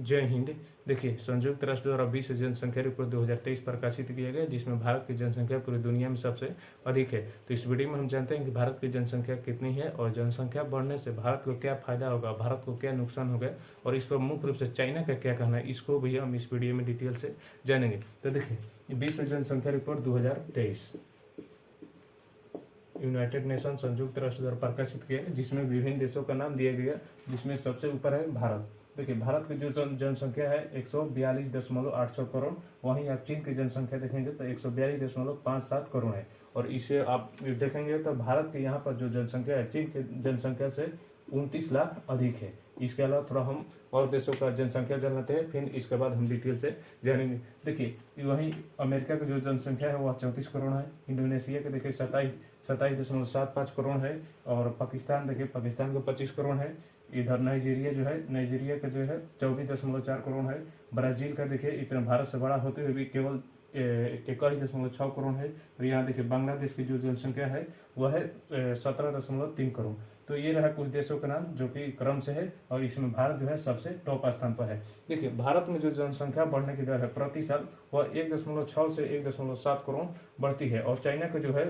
जय हिंद। देखिए, संयुक्त राष्ट्र द्वारा विश्व जनसंख्या रिपोर्ट 2023 प्रकाशित किया गया, जिसमें भारत की जनसंख्या पूरी दुनिया में सबसे अधिक है। तो इस वीडियो में हम जानते हैं कि भारत की जनसंख्या कितनी है और जनसंख्या बढ़ने से भारत को क्या फायदा होगा, भारत को क्या नुकसान होगा और इस पर मुख्य रूप से चाइना का क्या कहना है, इसको भी हम इस वीडियो में डिटेल से जानेंगे। तो देखिए, विश्व जनसंख्या रिपोर्ट 2023 यूनाइटेड नेशन संयुक्त राष्ट्र द्वारा प्रकाशित किया है, जिसमें विभिन्न देशों का नाम दिया गया, जिसमें सबसे ऊपर है भारत। देखिए, भारत की जो जनसंख्या है 142.8 करोड़। वहीं आप चीन की जनसंख्या देखेंगे तो 142.57 करोड़ है। और इसे आप देखेंगे तो भारत के यहाँ पर जो जनसंख्या है चीन की जनसंख्या से 29 लाख अधिक है। इसके अलावा थोड़ा हम और देशों का जनसंख्या जानते हैं, फिर इसके बाद हम डिटेल से जानेंगे। देखिए, वहीं अमेरिका की जो जनसंख्या है वह 34 करोड़ है। इंडोनेशिया के देखिए 27.75 करोड़ है। और पाकिस्तान देखिए, पाकिस्तान का 25 करोड़ है। इधर नाइजीरिया जो है, नाइजीरिया का जो है 24.4 करोड़ है। ब्राज़ील का देखिए इतना भारत से बड़ा होते हुए भी केवल 21.6 करोड़ है। और यहाँ देखिए बांग्लादेश की जो जनसंख्या है वह है 17.3 करोड़। तो ये रहा कुछ देशों का नाम जो कि क्रम से है, और इसमें भारत जो है सबसे टॉप स्थान पर है। देखिए, भारत में जो जनसंख्या बढ़ने की दर है प्रति साल वह 1.6 से 1.7 करोड़ बढ़ती है। और चाइना का जो है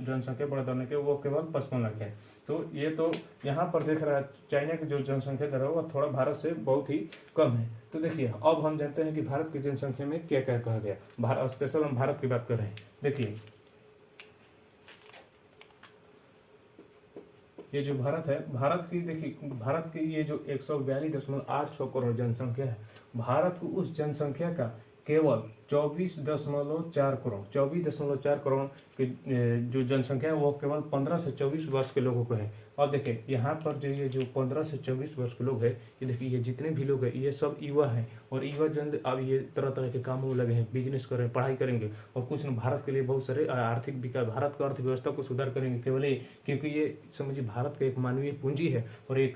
जनसंख्या बढ़ने के वो केवल 55 लाख है। तो ये तो यहाँ पर देख रहा है चाइना की जो जनसंख्या दर है वह थोड़ा भारत से बहुत ही कम है। तो देखिए, अब हम जानते हैं कि भारत की जनसंख्या में क्या क्या कहा गया। भारत स्पेशल हम भारत की बात कर रहे हैं। देखिए, ये जो भारत है, भारत की देखिए, भारत की ये जो 142.86 करोड़ जनसंख्या है, भारत को उस जनसंख्या का केवल 24.4 करोड़ 24.4 करोड़ की जो जनसंख्या है वो केवल 15 से 24 वर्ष के लोगों को है। और देखिए, यहाँ पर जो ये जो 15 से 24 वर्ष के लोग हैं, ये देखिए ये जितने भी लोग हैं ये सब युवा हैं। और युवा जन अब ये तरह तरह के कामों में लगे हैं, बिजनेस कर रहे हैं, पढ़ाई करेंगे और कुछ भारत के लिए बहुत सारे आर्थिक विकास, भारत की अर्थव्यवस्था को सुधार करेंगे केवल ये, क्योंकि ये समझिए भारत का एक मानवीय पूंजी है। और ये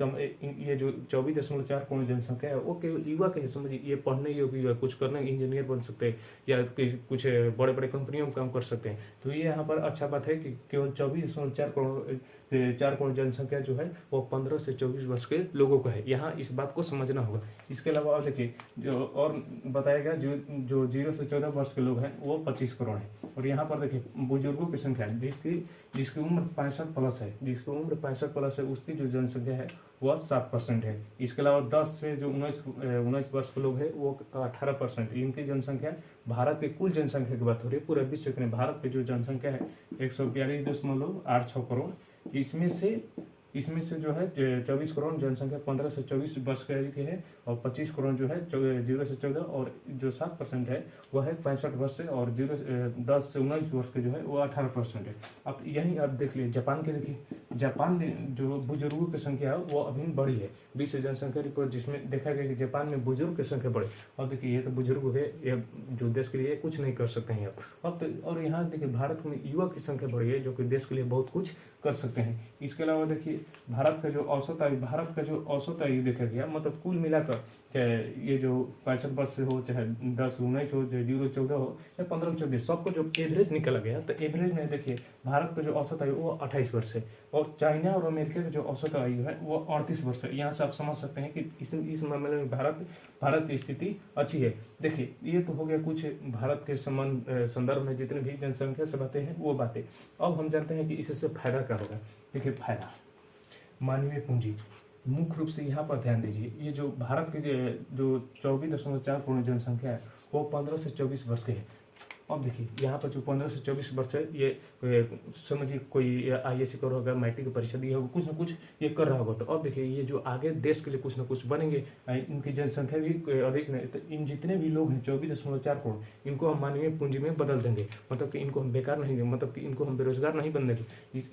जो 24.4 करोड़ जनसंख्या है वो केवल युवा के है। समझिए ये पढ़ने योग्य युवा, कुछ करने इंजीनियर बन सकते हैं या कुछ बड़े बड़े कंपनियों में काम कर सकते हैं। तो ये यहाँ पर अच्छा बात है कि केवल 24.4 करोड़ जनसंख्या जो है वो 15 से 24 वर्ष के लोगों का है। यहाँ इस बात को समझना होगा। इसके अलावा और देखिए, जो और बताया गया जो 0 से 14 वर्ष के लोग हैं वो 25 करोड़ है। और यहाँ पर देखिए बुजुर्गों की संख्या जिसकी उम्र 65 प्लस है, जिसकी उम्र 65 प्लस है उसकी जो जनसंख्या है वह 7% है। इसके अलावा 10 से जो 19 वर्ष के लोग हैं वो 18%। इनकी जनसंख्या, भारत के कुल जनसंख्या की बात हो रही है पूरे विश्व में, भारत की जो जनसंख्या है 142.86 करोड़। इसमें से जो है 24 करोड़ जनसंख्या 15 से 24 वर्ष के है। और 25 करोड़ जो है 0 से 14, और जो 7% है वह है 65 वर्ष से, और 10 से 19 वर्ष के जो है वो 18% है। अब यही आप देख लीजिए जापान के, देखिए जापान में जो बुजुर्गों की संख्या है वो अभी बढ़ी है। विश्व जनसंख्या रिपोर्ट जिसमें देखा गया कि जापान में बुजुर्ग की संख्या बढ़े। और देखिए ये तो बुजुर्ग है, ये जो देश के लिए कुछ नहीं कर सकते हैं आप। और यहाँ देखिए भारत में युवा की संख्या बढ़ी है जो कि देश के लिए बहुत कुछ कर सकते हैं। इसके अलावा देखिए भारत का जो औसत आयु देखा गया, मतलब कुल मिलाकर चाहे ये जो 65 वर्ष से हो, चाहे 10 19 हो, चाहे 0 14 हो या 15 24, सबको जो एवरेज निकला गया, तो एवरेज में देखिए भारत का जो औसत आयु वो 28 वर्ष है। और चाइना और अमेरिका का जो औसत आयु है वो 38 वर्ष है। यहाँ से आप समझ सकते हैं कि इस मामले में भारत की स्थिति अच्छी है। देखिए, ये तो हो गया कुछ भारत के संदर्भ में जितने भी जनसंख्या से बातें हैं वो बातें। अब हम जानते हैं कि इससे फायदा क्या होगा। देखिए, फायदा मानवीय पूंजी, मुख्य रूप से यहाँ पर ध्यान दीजिए। ये जो भारत की जो 24.4 करोड़ जनसंख्या है वो 15 से 24 वर्ष के है। अब देखिए यहाँ पर जो 15 से 24 वर्ष है, ये समझिए कोई IAS कर होगा, मैट्रिक की परीक्षा दिया होगा, कुछ ना कुछ ये कर रहा होगा। तो अब देखिए ये जो आगे देश के लिए कुछ ना कुछ बनेंगे, इनकी जनसंख्या भी अधिक नहीं, तो इन जितने भी लोग हैं 24.4 करोड़, इनको हम मानवीय पूंजी में बदल देंगे। मतलब कि इनको हम बेकार नहीं देंगे, मतलब कि इनको हम बेरोजगार नहीं बन देंगे।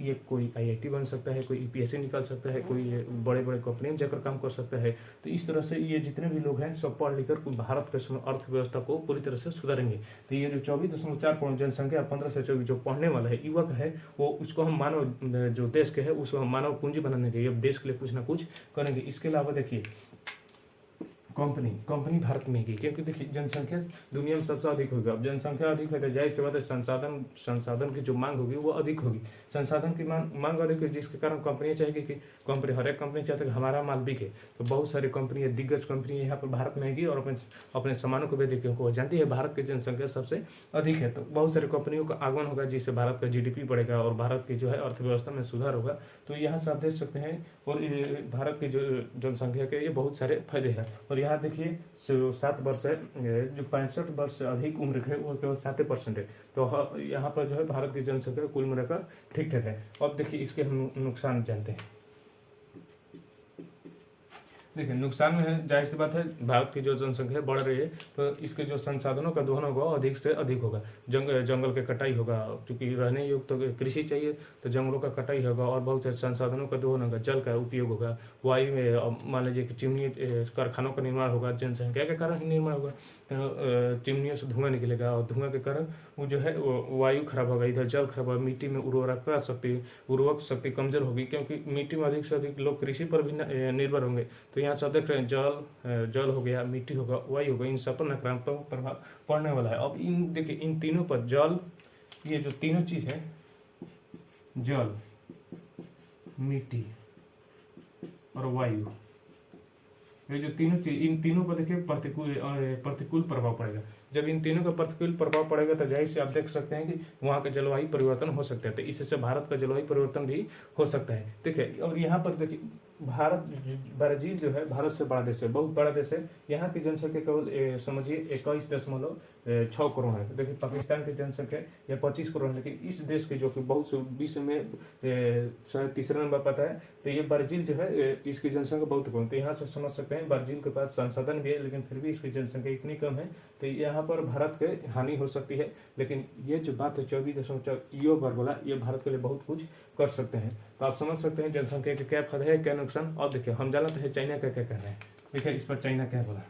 ये कोई IIT बन सकता है, कोई UPSC निकाल सकता है, कोई बड़े बड़े कंपनी में जाकर काम कर सकता है। तो इस तरह से ये जितने भी लोग हैं सब पढ़ लिख कर भारत के अर्थव्यवस्था को पूरी तरह से सुधारेंगे। तो ये जो 24.4 करोड़ जनसंख्या 15 से 24 जो पढ़ने वाला है, युवक है, वो उसको हम मानव, जो देश के है उसको हम मानव पूंजी बनाने के लिए देश के लिए कुछ ना कुछ करेंगे। इसके अलावा देखिए कंपनी कंपनी भारत में की, क्योंकि देखिए जनसंख्या दुनिया में सबसे अधिक होगी। अब जनसंख्या अधिक है तो जाहिर सी बात है संसाधन संसाधन की जो मांग होगी वो अधिक होगी। संसाधन की मांग अधिक है, जिसके कारण कंपनियां चाहेगी कि कंपनी हर एक कंपनी चाहती है कि हमारा माल बिके। तो बहुत सारी कंपनियां दिग्गज कंपनियां यहाँ पर भारत में आएगी और अपने अपने सामानों को बेचेगी, क्योंकि वो जानती है भारत की जनसंख्या सबसे अधिक है। तो बहुत सारी कंपनियों का आगमन होगा, जिससे भारत का जीडीपी बढ़ेगा और भारत की जो है अर्थव्यवस्था में सुधार होगा। तो यहाँ से आप देख सकते हैं, और भारत की जो जनसंख्या के ये बहुत सारे फायदे हैं। और यहाँ देखिए 7 वर्ष है, जो 65 वर्ष से अधिक उम्र के वो केवल 7% है। तो यहाँ पर जो है भारत की जनसंख्या कुल मिलाकर ठीक ठाक है। अब देखिए इसके हम नुकसान जानते हैं। देखिए नुकसान में है, जाहिर सी बात है भारत की जो जनसंख्या बढ़ रही है तो इसके जो संसाधनों का दोहन होगा अधिक से अधिक होगा। जंगल की कटाई होगा, क्योंकि रहने योग्य तो कृषि चाहिए, तो जंगलों का कटाई होगा और बहुत सारे संसाधनों का दोहन होगा, जल का उपयोग होगा, वायु में मान लीजिए कि चिमनी कारखानों का निर्माण होगा, जनसंख्या के कारण ही निर्माण होगा। चिमनियों से धुआं निकलेगा और धुआं के कारण वो जो है वायु खराब होगा, इधर जल खराब होगा, मिट्टी में उर्वरक शक्ति कमजोर होगी, क्योंकि मिट्टी में अधिक से अधिक लोग कृषि पर भी निर्भर होंगे। तो यहाँ से आप देख रहे हैं जल हो गया, मिट्टी होगा, वायु होगा, इन सब पर नकारात्मक प्रभाव पड़ने वाला है। अब इन देखिए इन तीनों पर जल, ये जो तीनों चीज है, जल, मिट्टी और वायु, ये जो तीनों चीज, इन तीनों पर देखिए प्रतिकूल प्रभाव पड़ेगा। जब इन तीनों का प्रतिकूल प्रभाव पड़ेगा तो जाहिर से आप देख सकते हैं कि वहाँ का जलवायु परिवर्तन हो सकता है। तो इससे भारत का जलवायु परिवर्तन भी हो सकता है। देखिए और यहाँ पर देखिए ब्राजील जो है भारत से बड़ा देश है, बहुत बड़ा देश है। यहाँ की जनसंख्या केवल समझिए 21.6 करोड़ है। देखिए पाकिस्तान की जनसंख्या या 25 करोड़ है, लेकिन इस देश की जो कि बहुत विश्व में शायद तीसरा नंबर पर है, तो ये ब्राजील जो है इसकी जनसंख्या बहुत कम। तो यहाँ से समझ सकते हैं ब्राजील के पास संसाधन भी है, लेकिन फिर भी इसकी जनसंख्या इतनी कम है, तो यहाँ पर भारत के हानि हो सकती है। लेकिन ये जो बात है 24.4 वर्ग वाला, ये भारत के लिए बहुत कुछ कर सकते हैं। तो आप समझ सकते हैं जनसंख्या के क्या फायदे हैं, क्या नुकसान। और देखिए हम जानते हैं चाइना का क्या कहना है। देखिए इस पर चाइना क्या बोला।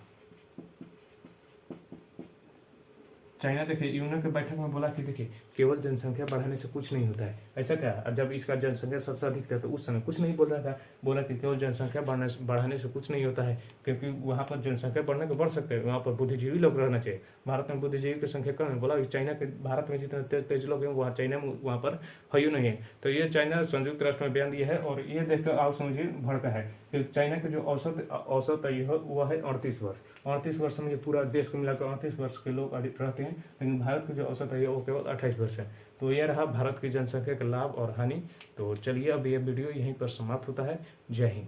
चाइना देखिए यूएन के बैठक में बोला कि देखिए केवल जनसंख्या बढ़ाने से कुछ नहीं होता है। ऐसा क्या, जब इसका जनसंख्या सबसे अधिक था तो उस समय कुछ नहीं बोल रहा था, बोला कि केवल जनसंख्या बढ़ाने से कुछ नहीं होता है, क्योंकि वहाँ पर जनसंख्या बढ़ने को बढ़ सकते हैं, वहाँ पर बुद्धिजीवी लोग रहना चाहिए। भारत में बुद्धिजीवी की संख्या कम है। बोला कि चाइना के भारत में जितने तेज लोग हैं वहाँ चाइना में वहाँ पर है ही नहीं है। तो ये चाइना संयुक्त राष्ट्र में बयान दिया है, और ये देखकर आप समझिए भड़का है कि चाइना के जो औसत आयु है वो है 38 वर्ष। 38 वर्ष में ये पूरा देश को मिलाकर 38 वर्ष के लोग रहते हैं, लेकिन भारत की जो औसत है वो केवल 28 वर्ष है। तो यह रहा भारत की जनसंख्या का लाभ और हानि। तो चलिए अब ये वीडियो यहीं पर समाप्त होता है। जय हिंद।